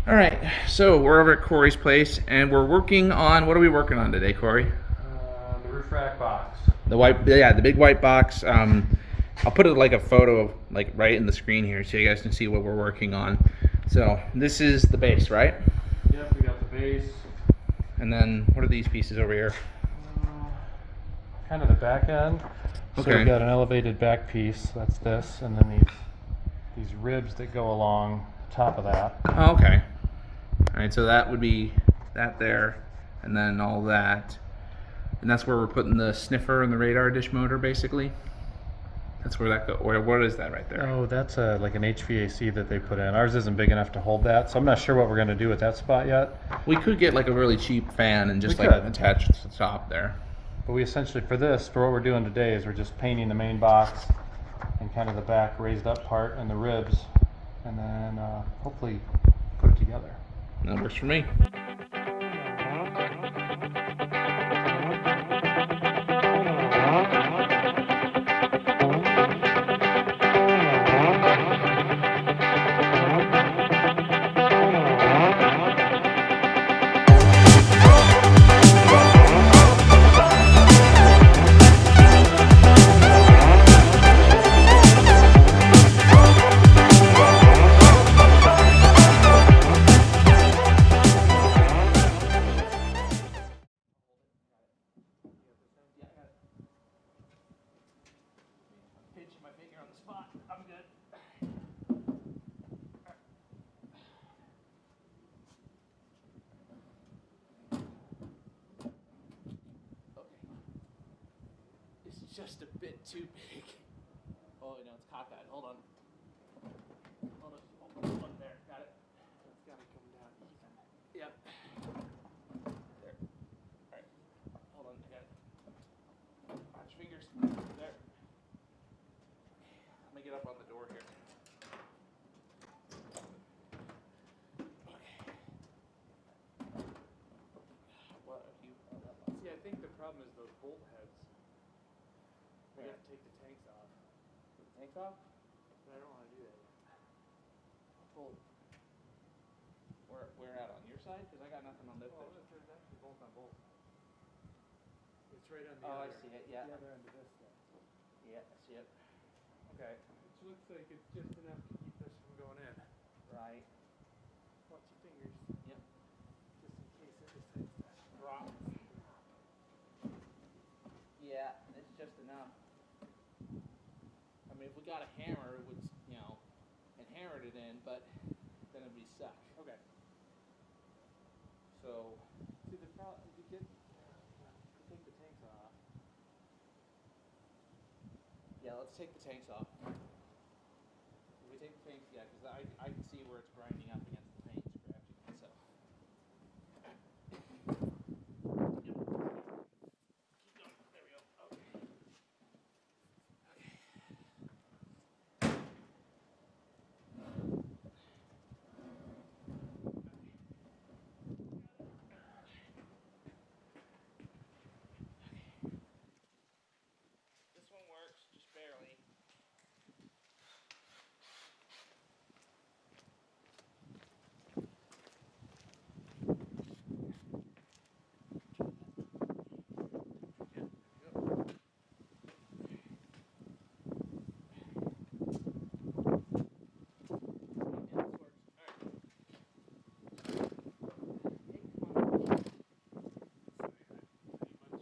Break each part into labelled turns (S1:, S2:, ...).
S1: All right, so we're over at Corey's place, and we're working on, what are we working on today, Corey?
S2: The roof rack box.
S1: The white, yeah, the big white box. I'll put it like a photo, like right in the screen here, so you guys can see what we're working on. So this is the base, right?
S2: Yep, we got the base.
S1: And then what are these pieces over here?
S2: Kind of the back end. So
S1: Okay.
S2: we've got an elevated back piece. That's this, and then these ribs that go along top of that.
S1: Oh, okay. All right, so that would be that there, and then all that, and that's where we're putting the sniffer and the radar dish motor, basically. That's where that go. Or what is that right there?
S2: Oh, that's like an HVAC that they put in. Ours isn't big enough to hold that, so I'm not sure what we're going to do with that spot yet.
S1: We could get like a really cheap fan and just
S2: We
S1: like
S2: could.
S1: attach it to the top there.
S2: But we essentially, for what we're doing today is we're just painting the main box and kind of the back raised up part and the ribs, and then hopefully put it together.
S1: That works for me. Pinching my finger on the spot. I'm good. Okay. This is just a bit too big. Oh no, it's cockeyed. Hold on. Hold on. There. Got it.
S2: It's got to come down even.
S1: Yep. There. All right. Hold on. I got it. Watch your fingers. There. Let me get up on the door here. Okay. What have you?
S2: See, I think the problem is those bolt heads. We have to take the tanks off.
S1: Take the tanks off?
S2: But I don't want to do that yet.
S1: Pull. Where at? On your side? Because I got nothing on this.
S2: Oh, there's actually bolt on bolt. It's right on the
S1: Oh, I
S2: other.
S1: see it. Yeah.
S2: The other end of this thing.
S1: Yeah, I see it. Okay.
S2: Which looks like it's just enough to keep this from going in.
S1: Right.
S2: Watch your fingers.
S1: Yep.
S2: Just in case it decides to drop.
S1: Yeah, it's just enough. I mean, if we got a hammer, it would, and hammered it in, but then it'd be stuck.
S2: Okay.
S1: So,
S2: See, the problem, if you take the tanks off.
S1: yeah, let's take the tanks off. If we take the tanks, yeah, because I can see where it's grinding up against the paint, scratching it, so. Yep. Keep going. There we go. Okay. This one works, just barely.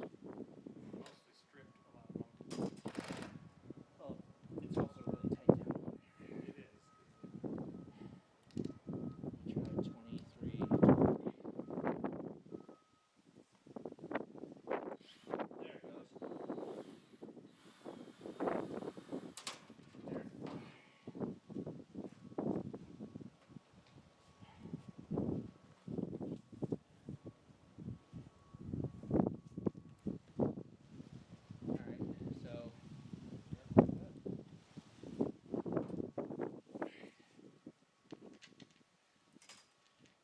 S2: Mostly stripped a lot of them.
S1: Oh, it's also really tight down.
S2: It is.
S1: Try 23. There it goes. There. Alright, so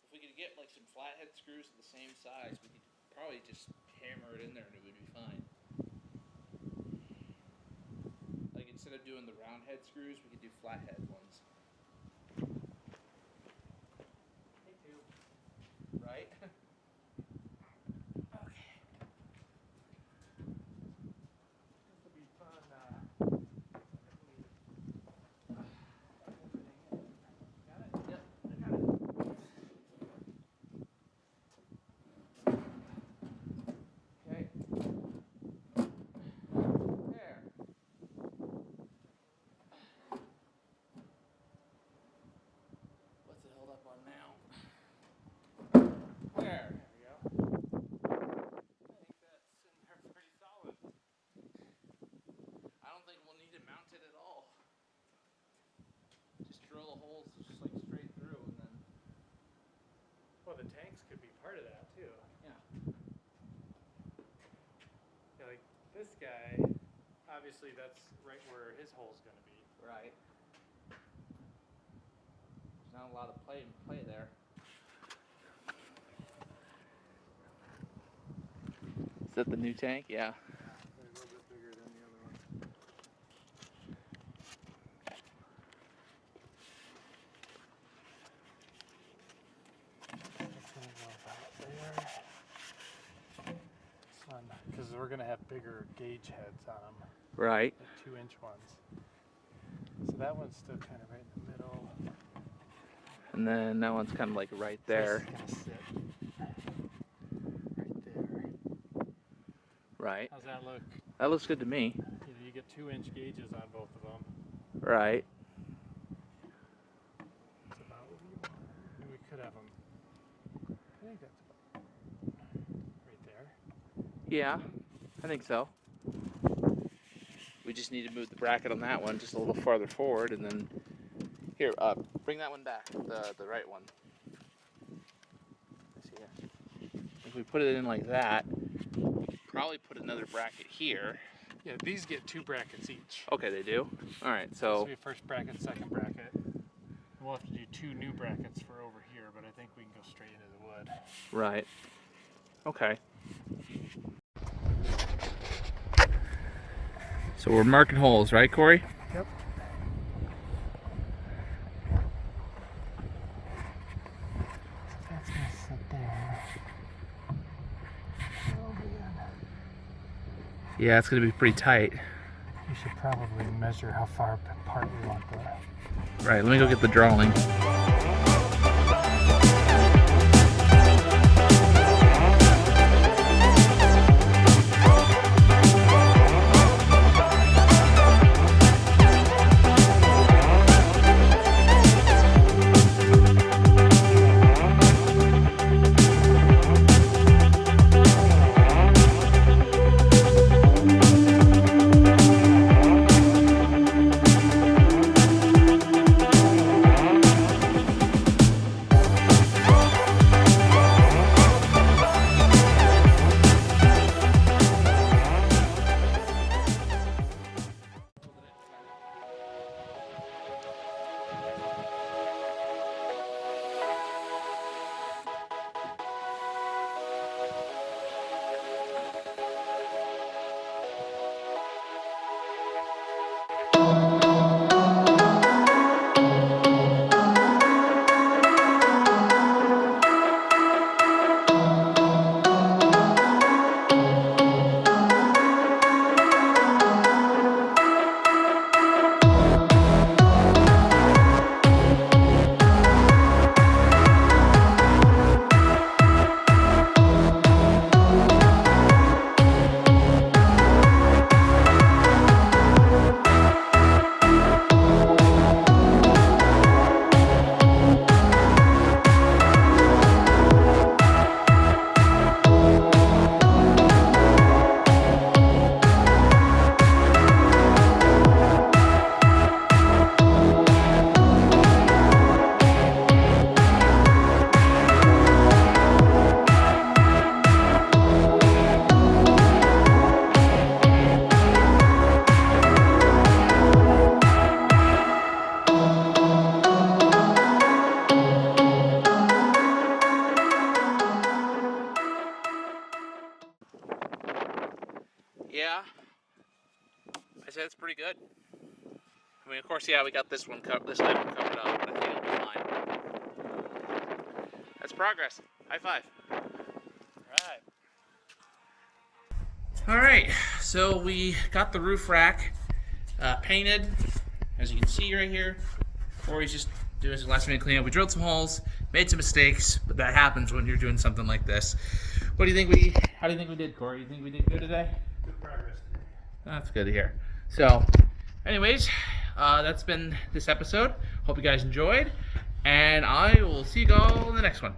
S1: if we could get like some flathead screws of the same size, we could probably just hammer it in there and it would be fine. Like instead of doing the round head screws, we could do flathead ones.
S2: Me too.
S1: Right? Okay.
S2: This will be fun.
S1: Got it? Yep, I got it. Okay. There. What's it held up on now? Where?
S2: There we go. I think that's in there pretty solid.
S1: I don't think we'll need to mount it at all. Just drill the holes just like straight through and then.
S2: Well, the tanks could be part of that too.
S1: Yeah.
S2: Yeah, like this guy, obviously that's right where his hole's going to be.
S1: Right. There's not a lot of play there. Is that the new tank? Yeah.
S2: Yeah, they're a little bit bigger than the other one. It's going to go about there. This one, because we're going to have bigger gauge heads on them,
S1: Right.
S2: like 2-inch ones. So that one's still kind of right in the middle.
S1: And then that one's kind of like right there.
S2: So this is going to sit right there.
S1: Right.
S2: How's that look?
S1: That looks good to me.
S2: You get 2-inch gauges on both of them.
S1: Right.
S2: That's about what we want. And we could have them. I think that's about right there.
S1: Yeah, I think so. We just need to move the bracket on that one just a little farther forward, and then here, bring that one back, the right one. Let's see here. If we put it in like that, we could probably put another bracket here.
S2: Yeah, these get 2 brackets each.
S1: Okay, they do. All right,
S2: This
S1: so
S2: will be first bracket, second bracket. We'll have to do 2 new brackets for over here, but I think we can go straight into the wood.
S1: right. Okay. So we're marking holes, right, Corey?
S2: Yep. That's gonna sit there. Oh man.
S1: Yeah, it's gonna be pretty tight.
S2: We should probably measure how far apart we want the.
S1: Right, let me go get the drawing. Yeah, I say it's pretty good. I mean, of course, yeah, we got this one this side one covered up, but I think it'll be fine. That's progress. High five.
S2: Right.
S1: All right, so we got the roof rack painted, as you can see right here. Corey's just doing some last minute cleanup. We drilled some holes, made some mistakes, but that happens when you're doing something like this. How do you think we did, Corey? You think we did good today?
S2: Good progress today.
S1: That's good to hear. So, anyways, that's been this episode. Hope you guys enjoyed, and I will see you all in the next one.